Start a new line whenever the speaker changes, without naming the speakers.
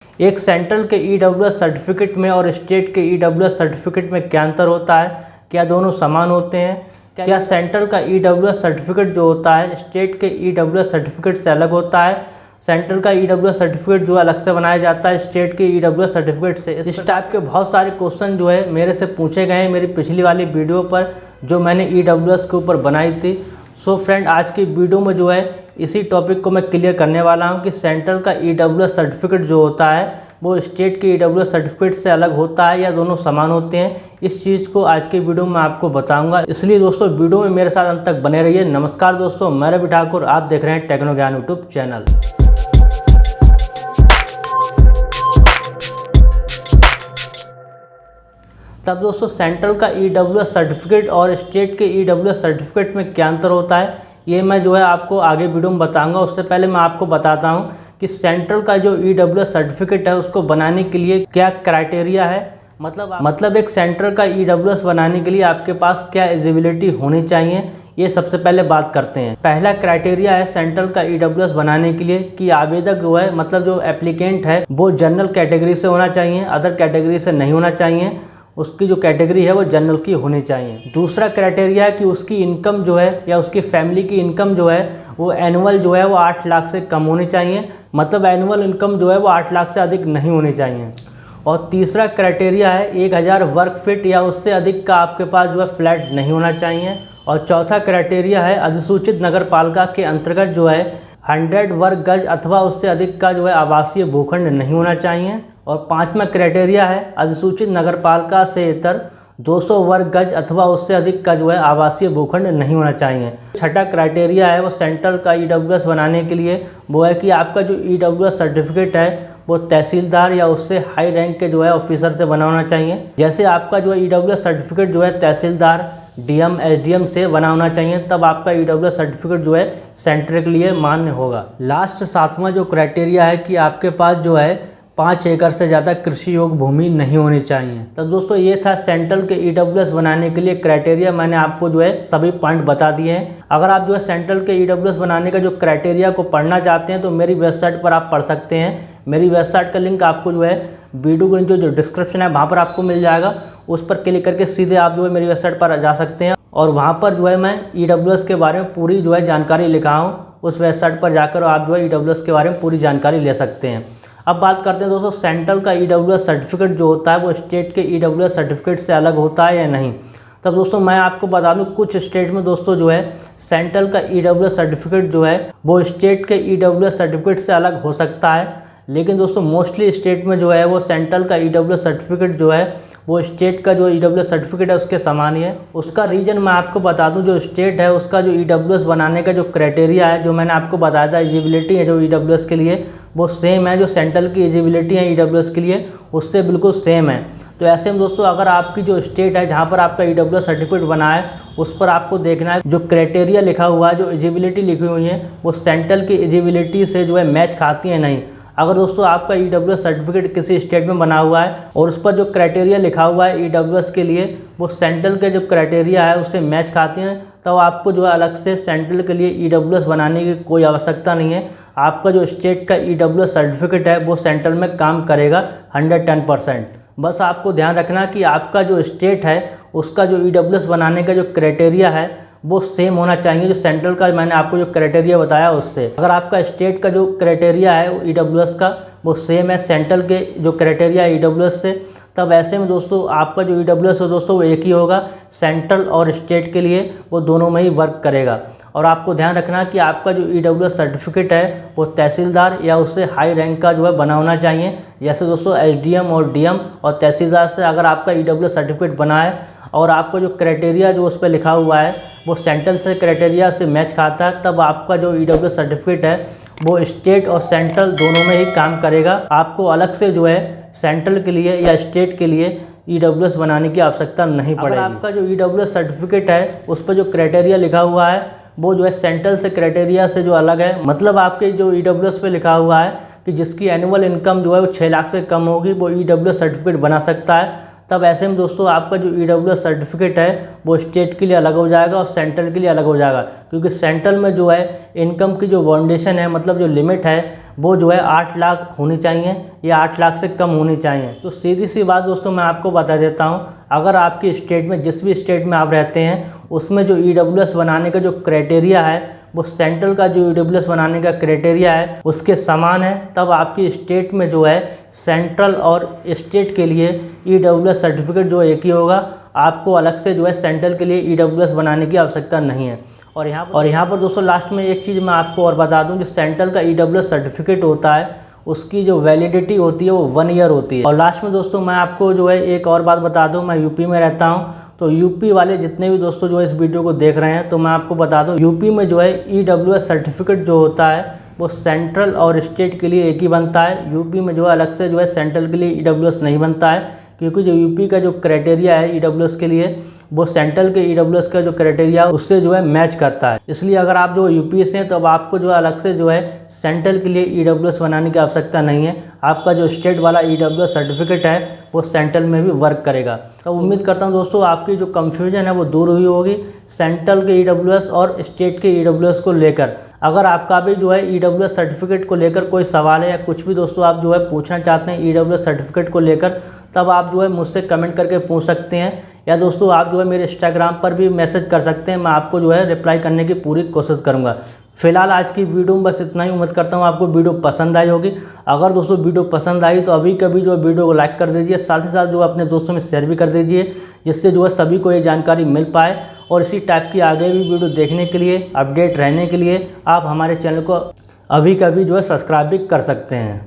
एक सेंट्रल के EWS certificate में और स्टेट के ईडब्ल्यूएस सर्टिफिकेट में क्या अंतर होता है? क्या दोनों समान होते हैं? क्या सेंट्रल का ईडब्ल्यूएस सर्टिफिकेट जो होता है स्टेट के ईडब्ल्यूएस सर्टिफिकेट से अलग होता है? सेंट्रल का ईडब्ल्यूएस सर्टिफिकेट जो अलग से बनाया जाता है स्टेट के ईडब्ल्यूएस सर्टिफिकेट से। इस टाइप के बहुत सारे क्वेश्चन जो है मेरे से पूछे गए हैं मेरी पिछली वाली वीडियो पर जो मैंने ईडब्ल्यूएस के ऊपर बनाई थी। सो फ्रेंड, आज की वीडियो में जो है इसी टॉपिक को मैं क्लियर करने वाला हूं कि सेंट्रल का ईडब्ल्यूएस सर्टिफिकेट जो होता है वो स्टेट के ईडब्ल्यूएस सर्टिफिकेट से अलग होता है या दोनों समान होते हैं। इस चीज़ को आज की वीडियो में आपको बताऊंगा, इसलिए दोस्तों वीडियो में मेरे साथ अंत तक बने रहिए। नमस्कार दोस्तों, मैं रवि ठाकुर, आप देख रहे हैं टेक्नो ज्ञान यूट्यूब चैनल। तब दोस्तों, सेंट्रल का ईडब्ल्यूएस सर्टिफिकेट और स्टेट के ईडब्ल्यूएस सर्टिफिकेट में क्या अंतर होता है ये मैं जो है आपको आगे वीडियो में बताऊंगा। उससे पहले मैं आपको बताता हूं कि सेंट्रल का जो ईडब्ल्यूएस सर्टिफिकेट है उसको बनाने के लिए क्या क्राइटेरिया है। मतलब एक सेंट्रल का ईडब्ल्यूएस बनाने के लिए आपके पास क्या एलिजिबिलिटी होनी चाहिए, ये सबसे पहले बात करते हैं। पहला क्राइटेरिया है सेंट्रल का ईडब्ल्यूएस बनाने के लिए कि आवेदक जो है मतलब जो एप्लीकेंट है वो जनरल कैटेगरी से होना चाहिए, अदर कैटेगरी से नहीं होना चाहिए। उसकी जो कैटेगरी है वो जनरल की होनी चाहिए। दूसरा क्राइटेरिया है कि उसकी इनकम जो है या उसकी फैमिली की इनकम जो है वो एनुअल जो है वो 8 लाख से कम होनी चाहिए, मतलब एनुअल इनकम जो है वो 8 लाख से अधिक नहीं होनी चाहिए। और तीसरा क्राइटेरिया है 1000 वर्ग फीट या उससे अधिक का आपके पास जो है फ्लैट नहीं होना चाहिए। और चौथा क्राइटेरिया है अधिसूचित नगर पालिका के अंतर्गत जो है 100 वर्ग गज अथवा उससे अधिक का जो है आवासीय भूखंड नहीं होना चाहिए। और पांचवा क्राइटेरिया है अधिसूचित नगरपालिका से इतर 200 वर्ग गज अथवा उससे अधिक का जो है आवासीय भूखंड नहीं होना चाहिए। छठा क्राइटेरिया है वो सेंट्रल का ईडब्ल्यूएस बनाने के लिए वो है कि आपका जो ईडब्ल्यूएस सर्टिफिकेट है वो तहसीलदार या उससे हाई रैंक के जो है ऑफिसर से बना होना चाहिए। जैसे आपका जो ईडब्ल्यूएस सर्टिफिकेट जो है तहसीलदार, डीएम, एसडीएम से बना होना चाहिए, तब आपका ईडब्ल्यूएस सर्टिफिकेट जो है सेंट्रल के लिए मान्य होगा। लास्ट सातवां जो क्राइटेरिया है कि आपके पास जो है 5 एकड़ से ज़्यादा कृषि योग्य भूमि नहीं होनी चाहिए। तब दोस्तों, ये था सेंट्रल के ईडब्ल्यूएस बनाने के लिए क्राइटेरिया। मैंने आपको जो है सभी पॉइंट बता दिए हैं। अगर आप जो है सेंट्रल के ईडब्ल्यूएस बनाने का जो क्राइटेरिया को पढ़ना चाहते हैं तो मेरी वेबसाइट पर आप पढ़ सकते हैं। मेरी वेबसाइट का लिंक आपको जो है वीडियो के जो डिस्क्रिप्शन है वहाँ पर आपको मिल जाएगा। उस पर क्लिक करके सीधे आप जो है मेरी वेबसाइट पर जा सकते हैं और वहाँ पर जो है मैं ईडब्ल्यूएस के बारे में पूरी जो है जानकारी लिखा हूँ। उस वेबसाइट पर जाकर आप जो है ईडब्ल्यूएस के बारे में पूरी जानकारी ले सकते हैं। अब बात करते हैं दोस्तों, सेंट्रल का ईडब्ल्यूएस सर्टिफिकेट जो होता है वो स्टेट के ईडब्ल्यूएस सर्टिफिकेट से अलग होता है या नहीं। तब दोस्तों, मैं आपको बता दूं कुछ स्टेट में दोस्तों जो है सेंट्रल का ईडब्ल्यूएस सर्टिफिकेट जो है वो स्टेट के ईडब्ल्यूएस सर्टिफिकेट से अलग हो सकता है, लेकिन दोस्तों मोस्टली स्टेट में जो है वो सेंट्रल का ईडब्ल्यूएस सर्टिफिकेट जो है वो स्टेट का जो ईडब्ल्यूएस सर्टिफिकेट है उसके समान ही है। उसका रीजन मैं आपको बता दूं, जो स्टेट है उसका जो ईडब्ल्यूएस बनाने का जो क्राइटेरिया है जो मैंने आपको बताया था एलिजिबिलिटी है जो ईडब्ल्यूएस के लिए वो सेम है जो सेंट्रल की एलिजिबिलिटी है ईडब्ल्यूएस के लिए उससे बिल्कुल सेम है। तो ऐसे में दोस्तों, अगर आपकी जो स्टेट है जहाँ पर आपका ईडब्ल्यूएस सर्टिफिकेट बना है उस पर आपको देखना है जो क्राइटेरिया लिखा हुआ है, जो एलिजिबिलिटी लिखी हुई है वो सेंट्रल की एलिजिबिलिटी से जो है मैच खाती है नहीं। अगर दोस्तों आपका ईडब्ल्यूएस सर्टिफिकेट किसी स्टेट में बना हुआ है और उस पर जो क्राइटेरिया लिखा हुआ है ईडब्ल्यूएस के लिए वो सेंट्रल के जो क्राइटेरिया है उससे मैच खाते हैं, तो आपको जो है अलग से सेंट्रल के लिए ईडब्ल्यूएस बनाने की कोई आवश्यकता नहीं है। आपका जो स्टेट का ईडब्ल्यूएस सर्टिफिकेट है वो सेंट्रल में काम करेगा 110%। बस आपको ध्यान रखना कि आपका जो स्टेट है उसका जो ईडब्ल्यूएस बनाने का जो क्राइटेरिया है वो सेम होना चाहिए जो सेंट्रल का मैंने आपको जो क्राइटेरिया बताया उससे। अगर आपका स्टेट का जो क्राइटेरिया है वो ईडब्ल्यूएस का वो सेम है सेंट्रल के जो क्राइटेरिया है ईडब्ल्यूएस से, तब ऐसे में दोस्तों आपका जो ईडब्ल्यूएस है दोस्तों वो एक ही होगा। सेंट्रल और स्टेट के लिए वो दोनों में ही वर्क करेगा। और आपको ध्यान रखना कि आपका जो ईडब्ल्यूएस सर्टिफिकेट है वो तहसीलदार या उससे हाई रैंक का जो है बना होना चाहिए। जैसे दोस्तों एसडीएम और डीएम और तहसीलदार से अगर आपका ईडब्ल्यूएस सर्टिफिकेट बना है और आपका जो क्राइटेरिया जो उस पर लिखा हुआ है वो सेंट्रल से क्राइटेरिया से मैच खाता है, तब आपका जो ईडब्ल्यूएस सर्टिफिकेट है वो स्टेट और सेंट्रल दोनों में ही काम करेगा। आपको अलग से जो है सेंट्रल के लिए या स्टेट के लिए ईडब्ल्यूएस बनाने की आवश्यकता नहीं पड़ेगी। अगर आपका जो ईडब्ल्यूएस सर्टिफिकेट है उस पर जो क्राइटेरिया लिखा हुआ है वो जो है सेंट्रल से क्राइटेरिया से जो अलग है, मतलब आपके जो ईडब्ल्यूएस पे लिखा हुआ है कि जिसकी एनुअल इनकम जो है वो 6 लाख से कम होगी वो ईडब्ल्यूएस सर्टिफिकेट बना सकता है, तब ऐसे में दोस्तों आपका जो EWS सर्टिफिकेट है वो स्टेट के लिए अलग हो जाएगा और सेंट्रल के लिए अलग हो जाएगा, क्योंकि सेंट्रल में जो है इनकम की जो फाउंडेशन है, मतलब जो लिमिट है वो जो है 8 लाख होनी चाहिए या 8 लाख से कम होनी चाहिए। तो सीधी सी बात दोस्तों मैं आपको बता देता हूँ, अगर आपकी स्टेट में, जिस भी स्टेट में आप रहते हैं, उसमें जो EWS बनाने का जो क्राइटेरिया है वो सेंट्रल का जो EWS बनाने का क्राइटेरिया है उसके समान है, तब आपकी स्टेट में जो है सेंट्रल और स्टेट के लिए EWS सर्टिफिकेट जो एक ही होगा। आपको अलग से जो है सेंट्रल के लिए EWS बनाने की आवश्यकता नहीं है। और यहाँ पर दोस्तों लास्ट में एक चीज़ मैं आपको और बता दूं, जो सेंट्रल का EWS सर्टिफिकेट होता है उसकी जो वैलिडिटी होती है वो 1 ईयर होती है। और लास्ट में दोस्तों मैं आपको जो है एक और बात बता दूं, मैं यूपी में रहता हूं, तो यूपी वाले जितने भी दोस्तों जो इस वीडियो को देख रहे हैं, तो मैं आपको बता दूं यूपी में जो है EWS सर्टिफिकेट जो होता है वो सेंट्रल और स्टेट के लिए एक ही बनता है। यूपी में जो है अलग से जो है सेंट्रल के लिए EWS नहीं बनता है, क्योंकि जो यूपी का जो क्राइटेरिया है EWS के लिए वो सेंट्रल के EWS का जो क्राइटेरिया है उससे जो है मैच करता है। इसलिए अगर आप जो यूपी से हैं तो अब आपको जो है अलग से जो है सेंट्रल के लिए EWS बनाने की आवश्यकता नहीं है। आपका जो स्टेट वाला EWS सर्टिफिकेट है वो सेंट्रल में भी वर्क करेगा। तो उम्मीद करता हूँ दोस्तों आपकी जो कन्फ्यूजन है वो दूर हुई होगी सेंट्रल के EWS और स्टेट के EWS को लेकर। अगर आपका भी जो है EWS सर्टिफिकेट को लेकर कोई सवाल है या कुछ भी दोस्तों आप जो है पूछना चाहते हैं EWS सर्टिफिकेट को लेकर, तब आप जो है मुझसे कमेंट करके पूछ सकते हैं, या दोस्तों आप जो है मेरे इंस्टाग्राम पर भी मैसेज कर सकते हैं। मैं आपको जो है रिप्लाई करने की पूरी कोशिश करूँगा। फिलहाल आज की वीडियो में बस इतना ही। उम्मीद करता हूँ आपको वीडियो पसंद आई होगी। अगर दोस्तों वीडियो पसंद आई तो अभी कभी जो वीडियो को लाइक कर दीजिए, साथ ही साथ जो अपने दोस्तों में शेयर भी कर दीजिए, जिससे जो है सभी को ये जानकारी मिल पाए। और इसी टाइप की आगे भी वीडियो देखने के लिए, अपडेट रहने के लिए आप हमारे चैनल को अभी कभी जो है सब्सक्राइब भी कर सकते हैं।